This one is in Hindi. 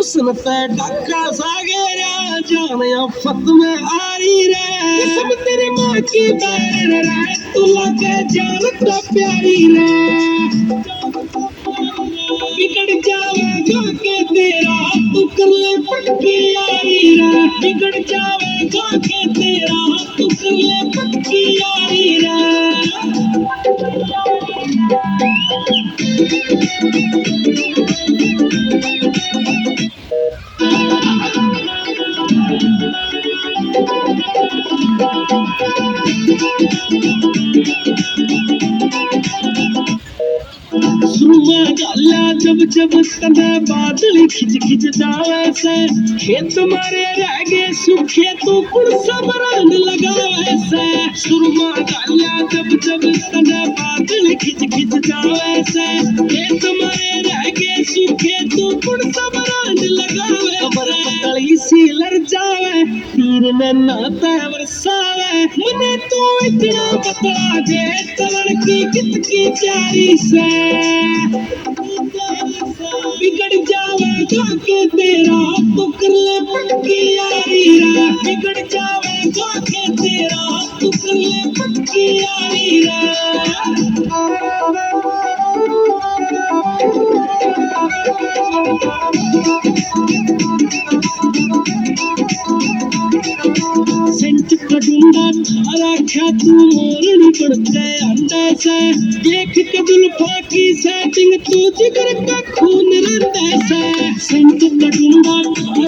हुस्न पे ढक्का सागेरा जाने फत में आरी रे सब तेरी माँ की बैर रे तू लगे जान तो प्यारी रे बिगड़ जाएगा के तेरा तू कर ले पक्की यारी रे बिगड़ जाएगा के तेरा तू कर ले पक्की यारी रे सुरमा गाला जब जब तने बादल खिंच खिंच जावे से खेत मारे रह गए सूखे तो कुड़ सब रंग लगावे से सुरमा गाला जब जब तने बादल खिंच खिंच जावे से खेत मारे रह गए सूखे तो कुड़ सब रंग लगावे कमर पतली सी लड़ जावे तीर में नाता बरसावे मने तू इतना पतला जे तलड़ की कित की प्यारी से बिगड़ जावेगा के तेरा तू कर ले पक्की यारी रे बिगड़ जावेगा के तेरा तू कर ले पक्की यारी रे सेंट का डूंगा थारा क्या तू मोरनी पड़ गए अंडे से देख के जुल्फा की सेटिंग तू जिगर का खून रंडे से सेंट का डूंगा